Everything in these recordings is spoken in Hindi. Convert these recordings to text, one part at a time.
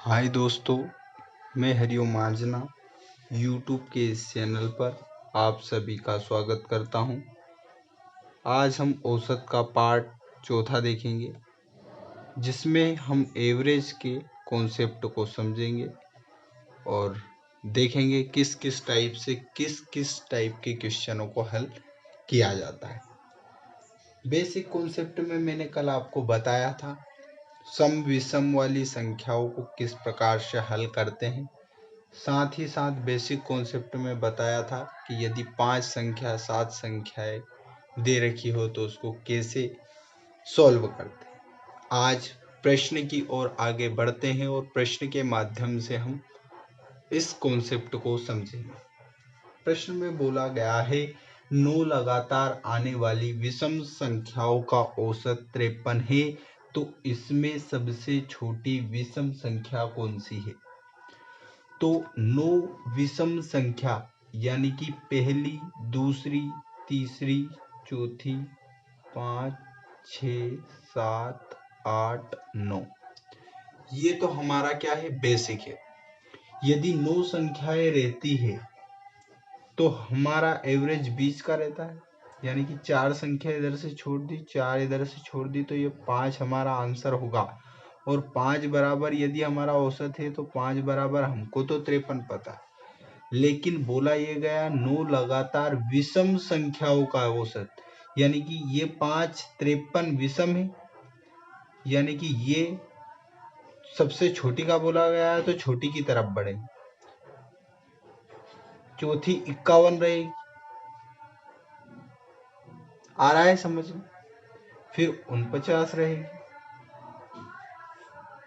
हाय दोस्तों, मैं हरिओम मांजना यूट्यूब के इस चैनल पर आप सभी का स्वागत करता हूं। आज हम औसत का पार्ट चौथा देखेंगे, जिसमें हम एवरेज के कॉन्सेप्ट को समझेंगे और देखेंगे किस किस टाइप के क्वेश्चनों को हल किया जाता है। बेसिक कॉन्सेप्ट में मैंने कल आपको बताया था सम विषम वाली संख्याओं को किस प्रकार से हल करते हैं। साथ ही साथ बेसिक कॉन्सेप्ट में बताया था कि यदि 5 संख्या 7 संख्याएं दे रखी हो तो उसको कैसे सॉल्व करते हैं। आज प्रश्न की ओर आगे बढ़ते हैं और प्रश्न के माध्यम से हम इस कॉन्सेप्ट को समझेंगे। प्रश्न में बोला गया है 9 लगातार आने वाली विषम संख्याओं का औसत 53 है, तो इसमें सबसे छोटी विषम संख्या कौन सी है। तो 9 विषम संख्या यानी कि पहली, दूसरी, तीसरी, चौथी, 5, 6, 7, 8, 9, ये तो हमारा क्या है, बेसिक है। यदि 9 संख्याएं रहती है तो हमारा एवरेज 20 का रहता है, यानी कि 4 संख्या इधर से छोड़ दी, 4 इधर से छोड़ दी, तो ये 5 हमारा आंसर होगा। और 5 बराबर यदि हमारा औसत है तो 5 बराबर हमको तो 53 पता है, लेकिन बोला ये गया 9 लगातार विषम संख्याओं का औसत, यानी कि ये 5 53 विषम है, यानी कि ये सबसे छोटी का बोला गया है तो छोटी की तरफ बढ़ेंगे। चौथी 51 रहेगी, आ रहा है समझ में। फिर 49 रहेगी,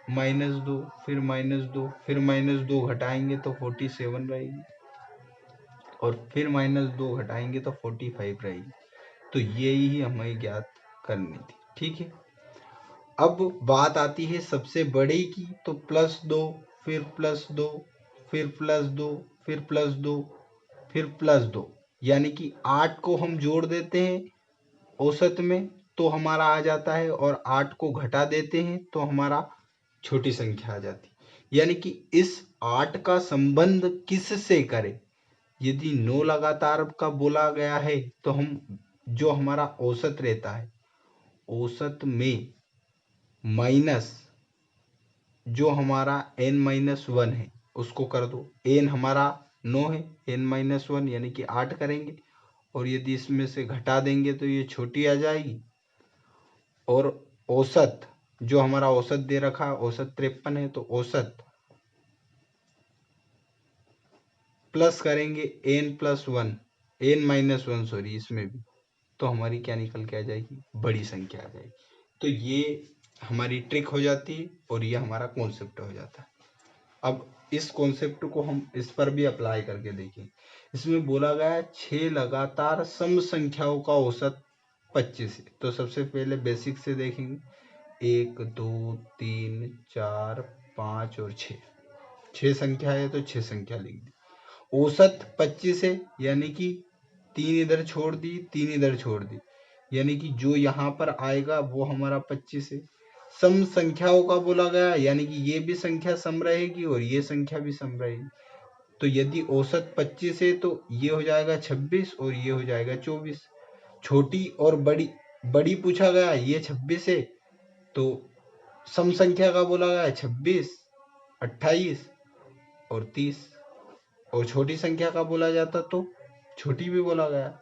-2, फिर -2, फिर -2 घटाएंगे तो 47 रहेगी, और फिर -2 घटाएंगे तो 45 रहेगी। तो यही हमें ज्ञात करनी थी, ठीक है। अब बात आती है सबसे बड़ी की, तो +2, फिर +2, फिर +2, फिर +2, फिर +2, यानी कि 8 को हम जोड़ देते हैं औसत में तो हमारा आ जाता है, और 8 को घटा देते हैं तो हमारा छोटी संख्या आ जाती है। यानी कि इस 8 का संबंध किस से करें। यदि 9 लगातार का बोला गया है तो हम जो हमारा औसत रहता है, औसत में माइनस जो हमारा n-1 है उसको कर दो। n हमारा 9 है, n-1 यानी कि 8 करेंगे, और यदि इसमें से घटा देंगे तो ये छोटी आ जाएगी। और औसत जो हमारा औसत दे रखा है, औसत 53 है, तो औसत प्लस करेंगे n+1, n-1 सॉरी, इसमें भी, तो हमारी क्या निकल के आ जाएगी, बड़ी संख्या आ जाएगी। तो ये हमारी ट्रिक हो जाती है और ये हमारा कॉन्सेप्ट हो जाता है। अब इस कॉन्सेप्ट को हम इस पर भी अप्लाई करके देखें। इसमें बोला गया है 6 लगातार सम संख्याओं का औसत 25 है। तो सबसे पहले बेसिक से देखेंगे, 1, 2, 3, 4, 5 और 6 संख्या है तो 6 संख्या लिख दी। औसत 25 है, यानी कि 3 इधर छोड़ दी, 3 इधर छोड़ दी, यानी कि जो यहाँ पर आएगा वो हमारा 25 है। सम संख्याओं का बोला गया, यानी कि ये भी संख्या सम रहेगी और ये संख्या भी सम रहेगी। तो यदि औसत 25 है तो ये हो जाएगा 26 और ये हो जाएगा 24। छोटी और बड़ी पूछा गया, ये 26 है, तो सम संख्या का बोला गया 26, 28 और 30। और छोटी संख्या का बोला जाता तो छोटी भी बोला गया,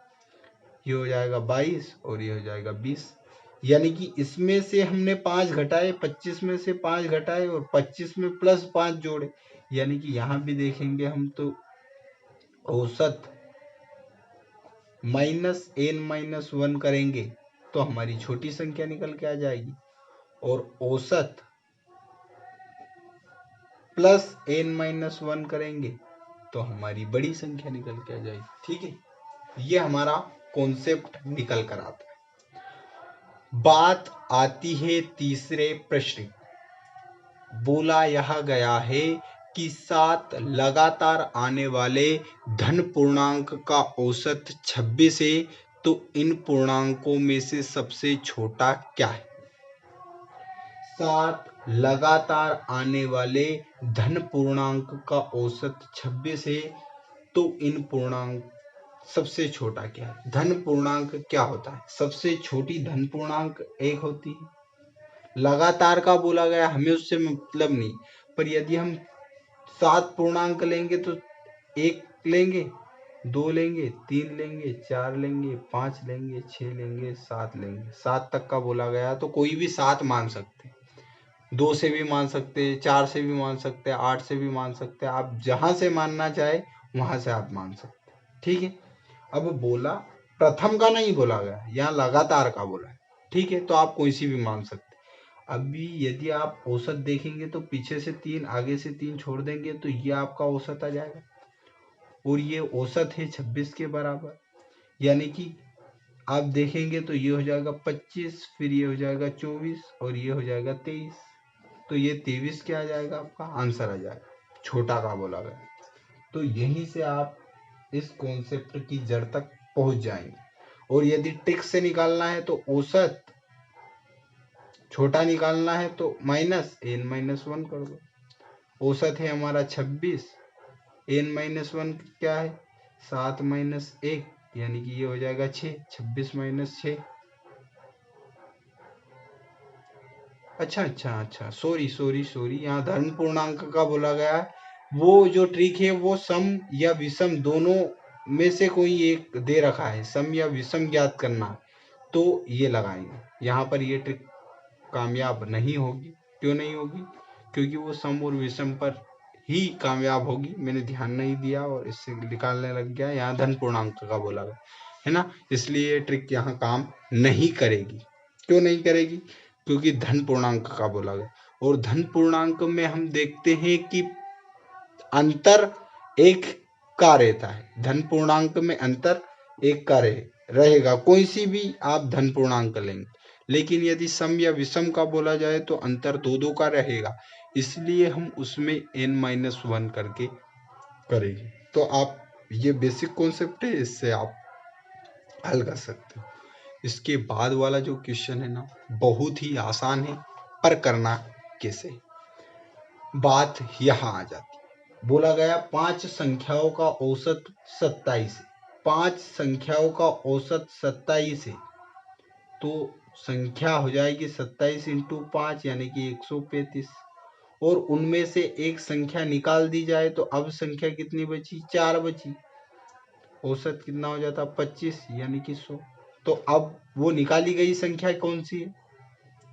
ये हो जाएगा 22 और ये हो जाएगा 20। यानी कि इसमें से हमने 5 घटाए, 25 में से 5 घटाए और 25 में +5 जोड़े, यानी कि यहाँ भी देखेंगे हम तो औसत -n-1 करेंगे तो हमारी छोटी संख्या निकल के आ जाएगी, और औसत +n-1 करेंगे तो हमारी बड़ी संख्या निकल के आ जाएगी, ठीक है। ये हमारा कॉन्सेप्ट निकल कर आता है। बात आती है तीसरे प्रश्न। बोला यह गया है कि 7 लगातार आने वाले धन पूर्णांक का औसत 26 है, तो इन पूर्णांकों में से सबसे छोटा क्या है। 7 लगातार आने वाले धन पूर्णांक का औसत 26 है, तो इन पूर्णांक सबसे छोटा क्या है? धन पूर्णांक क्या होता है? सबसे छोटी धन पूर्णांक 1 होती है। लगातार का बोला गया, हमें उससे मतलब नहीं, पर यदि हम 7 पूर्णांक लेंगे तो 1 लेंगे, 2 लेंगे, 3 लेंगे, 4 लेंगे, 5 लेंगे, 6 लेंगे, 7 लेंगे। 7 तक का बोला गया तो कोई भी 7 मान सकते, 2 से भी मान सकते, 4 से भी मान सकते, 8 से भी मान सकते, आप जहां से मानना चाहे वहां से आप मान सकते। ठीक है, अब बोला प्रथम का नहीं बोला गया, यहाँ लगातार का बोला है। ठीक है, तो आप कोई सी भी मान सकते। अभी यदि आप औसत देखेंगे तो पीछे से 3 आगे से 3 छोड़ देंगे तो ये आपका औसत आ जाएगा, और ये औसत है 26 के बराबर। यानी कि आप देखेंगे तो ये हो जाएगा 25, फिर ये हो जाएगा 24 और ये हो जाएगा 23, तो ये 23 क्या आ जाएगा? आपका आंसर आ जाएगा, छोटा का बोला गया। तो यहीं से आप इस कॉन्सेप्ट की जड़ तक पहुंच जाएंगे। और यदि ट्रिक से निकालना है तो औसत छोटा निकालना है तो -n-1 कर दो। औसत है हमारा 26, n-1 क्या है? 7 - 1, यानी कि ये हो जाएगा 6, 26 - 6। अच्छा, सॉरी, यहाँ धन पूर्णांक का बोला गया है। वो जो ट्रिक है वो सम या विषम दोनों में से कोई एक दे रखा है, सम या विषम ज्ञात करना, तो ये लगाएंगे। यहाँ पर ये ट्रिक कामयाब नहीं होगी। क्यों नहीं होगी? क्योंकि वो सम और विषम पर ही कामयाब होगी। मैंने ध्यान नहीं दिया और इससे निकालने लग गया। यहाँ धन पूर्णांक का बोला गया है ना, इसलिए ये ट्रिक यहाँ काम नहीं करेगी। क्यों नहीं करेगी? क्योंकि धन पूर्णांक का बोला गया, और धन पूर्णांक में हम देखते हैं कि अंतर एक का रहता है। धन पूर्णांक में अंतर एक का रहेगा, कोई सी भी आप धन पूर्णांक लेंगे। लेकिन यदि सम या विषम का बोला जाए तो अंतर 2-2 का रहेगा, इसलिए हम उसमें n-1 करके करेंगे। तो आप ये बेसिक कॉन्सेप्ट है, इससे आप हल कर सकते हो। इसके बाद वाला जो क्वेश्चन है ना, बहुत ही आसान है, पर करना कैसे? बात यहाँ आ जाती है। बोला गया 5 संख्याओं का औसत 27 है। 5 संख्याओं का औसत 27 है, तो संख्या हो जाएगी 27 × 5 यानी कि 135, और उनमें से एक संख्या निकाल दी जाए तो अब संख्या कितनी बची? 4 बची। औसत कितना हो जाता? 25 यानी कि 100। तो अब वो निकाली गई संख्या कौन सी है?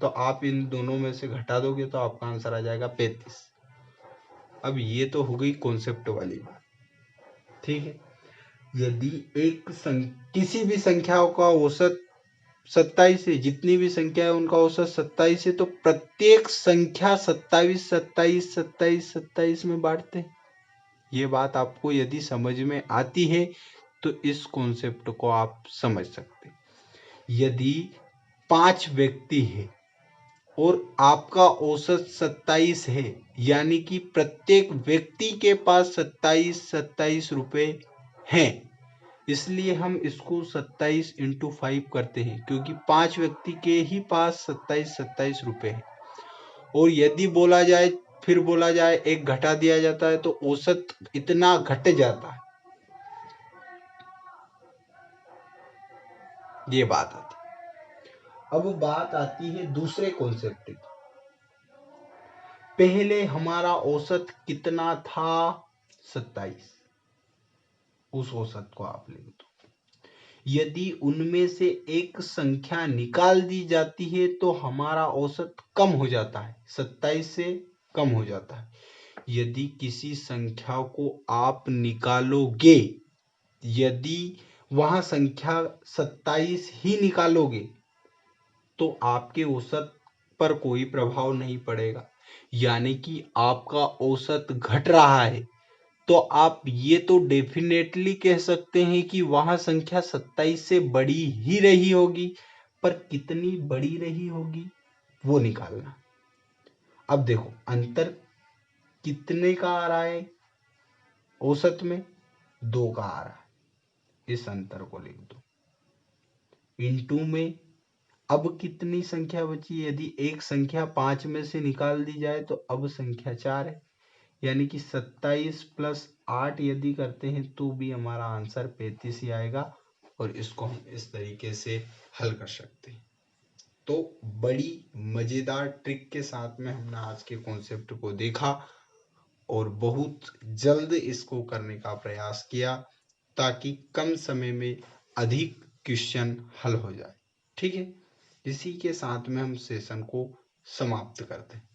तो आप इन दोनों में से घटा दोगे तो आपका आंसर आ जाएगा 35। अब ये तो हो गई कॉन्सेप्ट वाली बात। ठीक है, यदि किसी भी संख्याओं का औसत 27 है, जितनी भी संख्या है उनका औसत 27 है, तो प्रत्येक संख्या 27 27 27 27 में बांटते हैं। ये बात आपको यदि समझ में आती है तो इस कॉन्सेप्ट को आप समझ सकते हैं। यदि 5 व्यक्ति है और आपका औसत 27 है, यानी कि प्रत्येक व्यक्ति के पास 27 रुपए हैं, इसलिए हम इसको 27 × 5 करते हैं, क्योंकि 5 व्यक्ति के ही पास 27 रुपए हैं। और यदि फिर बोला जाए एक घटा दिया जाता है तो औसत इतना घट जाता है। ये बात आती है। अब बात आती है दूसरे कॉन्सेप्ट की। पहले हमारा औसत कितना था? 27। उस औसत को आप लिख दो। यदि उनमें से एक संख्या निकाल दी जाती है तो हमारा औसत कम हो जाता है, 27 से कम हो जाता है। यदि किसी संख्या को आप निकालोगे, यदि वहां संख्या 27 ही निकालोगे तो आपके औसत पर कोई प्रभाव नहीं पड़ेगा, यानी कि आपका औसत घट रहा है। तो आप ये तो डेफिनेटली कह सकते हैं कि वहां संख्या 27 से बड़ी ही रही होगी, पर कितनी बड़ी रही होगी वो निकालना। अब देखो अंतर कितने का आ रहा है? औसत में 2 का आ रहा है, इस अंतर को लिख दो। इनटू में अब कितनी संख्या बची? यदि एक संख्या 5 में से निकाल दी जाए तो अब संख्या 4 है, यानी कि 27 प्लस 8 यदि करते हैं तो भी हमारा आंसर 35 ही आएगा। और इसको हम इस तरीके से हल कर सकते हैं। तो बड़ी मजेदार ट्रिक के साथ में हमने आज के कॉन्सेप्ट को देखा और बहुत जल्द इसको करने का प्रयास किया ताकि कम समय में अधिक क्वेश्चन हल हो जाए। ठीक है, इसी के साथ में हम सेशन को समाप्त करते हैं।